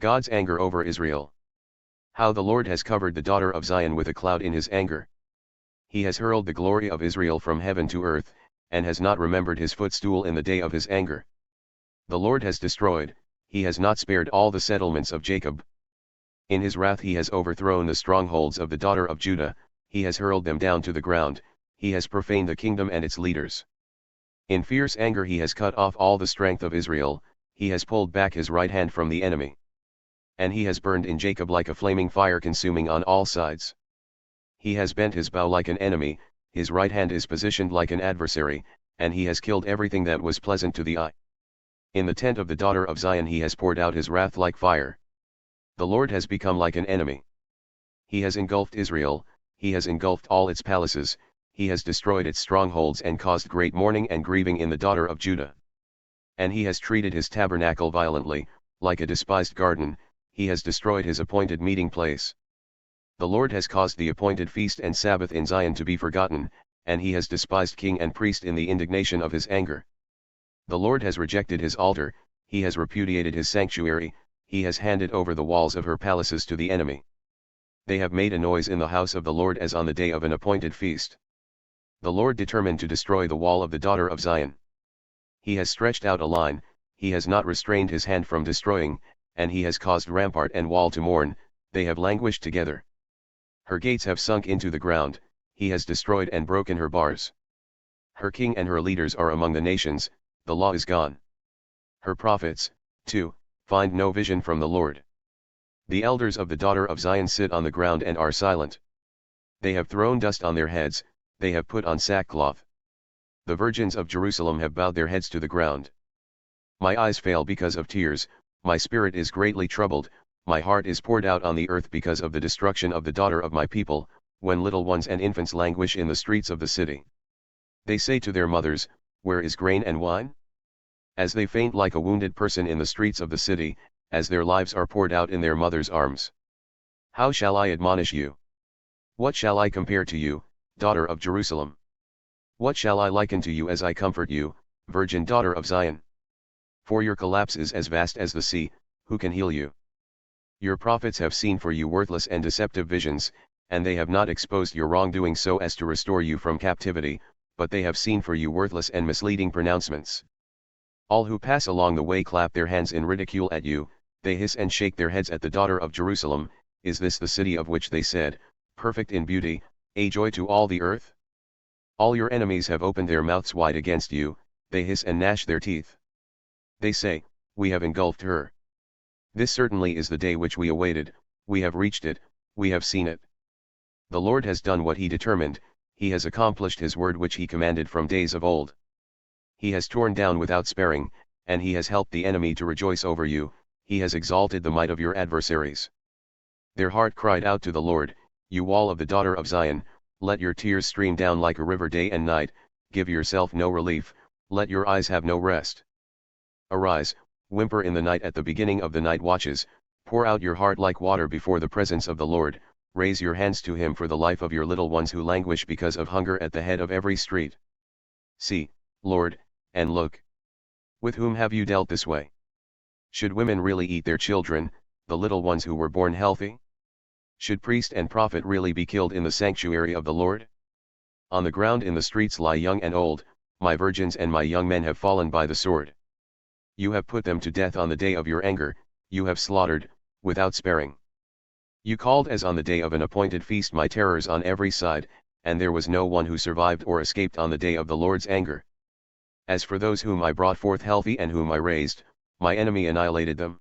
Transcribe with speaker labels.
Speaker 1: God's anger over Israel. How the Lord has covered the daughter of Zion with a cloud in his anger. He has hurled the glory of Israel from heaven to earth, and has not remembered his footstool in the day of his anger. The Lord has destroyed, he has not spared all the settlements of Jacob. In his wrath he has overthrown the strongholds of the daughter of Judah, he has hurled them down to the ground, he has profaned the kingdom and its leaders. In fierce anger he has cut off all the strength of Israel, he has pulled back his right hand from the enemy. And he has burned in Jacob like a flaming fire consuming on all sides. He has bent his bow like an enemy, his right hand is positioned like an adversary, and he has killed everything that was pleasant to the eye. In the tent of the daughter of Zion he has poured out his wrath like fire. The Lord has become like an enemy. He has engulfed Israel, he has engulfed all its palaces, he has destroyed its strongholds and caused great mourning and grieving in the daughter of Judah. And he has treated his tabernacle violently, like a despised garden, he has destroyed his appointed meeting place. The Lord has caused the appointed feast and Sabbath in Zion to be forgotten, and he has despised king and priest in the indignation of his anger. The Lord has rejected his altar, he has repudiated his sanctuary, he has handed over the walls of her palaces to the enemy. They have made a noise in the house of the Lord as on the day of an appointed feast. The Lord determined to destroy the wall of the daughter of Zion. He has stretched out a line, he has not restrained his hand from destroying, and he has caused rampart and wall to mourn, they have languished together. Her gates have sunk into the ground, he has destroyed and broken her bars. Her king and her leaders are among the nations, the law is gone. Her prophets, too, find no vision from the Lord. The elders of the daughter of Zion sit on the ground and are silent. They have thrown dust on their heads, they have put on sackcloth. The virgins of Jerusalem have bowed their heads to the ground. My eyes fail because of tears, my spirit is greatly troubled, my heart is poured out on the earth because of the destruction of the daughter of my people, when little ones and infants languish in the streets of the city. They say to their mothers, "Where is grain and wine?" As they faint like a wounded person in the streets of the city, as their lives are poured out in their mother's arms. How shall I admonish you? What shall I compare to you, daughter of Jerusalem? What shall I liken to you as I comfort you, virgin daughter of Zion? For your collapse is as vast as the sea, who can heal you? Your prophets have seen for you worthless and deceptive visions, and they have not exposed your wrongdoing so as to restore you from captivity, but they have seen for you worthless and misleading pronouncements. All who pass along the way clap their hands in ridicule at you, they hiss and shake their heads at the daughter of Jerusalem. Is this the city of which they said, perfect in beauty, a joy to all the earth? All your enemies have opened their mouths wide against you, they hiss and gnash their teeth. They say, we have engulfed her. This certainly is the day which we awaited, we have reached it, we have seen it. The Lord has done what he determined, he has accomplished his word which he commanded from days of old. He has torn down without sparing, and he has helped the enemy to rejoice over you, he has exalted the might of your adversaries. Their heart cried out to the Lord, you wall of the daughter of Zion, let your tears stream down like a river day and night, give yourself no relief, let your eyes have no rest. Arise, whimper in the night at the beginning of the night watches, pour out your heart like water before the presence of the Lord, raise your hands to him for the life of your little ones who languish because of hunger at the head of every street. See, Lord, and look. With whom have you dealt this way? Should women really eat their children, the little ones who were born healthy? Should priest and prophet really be killed in the sanctuary of the Lord? On the ground in the streets lie young and old, my virgins and my young men have fallen by the sword. You have put them to death on the day of your anger, you have slaughtered, without sparing. You called as on the day of an appointed feast my terrors on every side, and there was no one who survived or escaped on the day of the Lord's anger. As for those whom I brought forth healthy and whom I raised, my enemy annihilated them.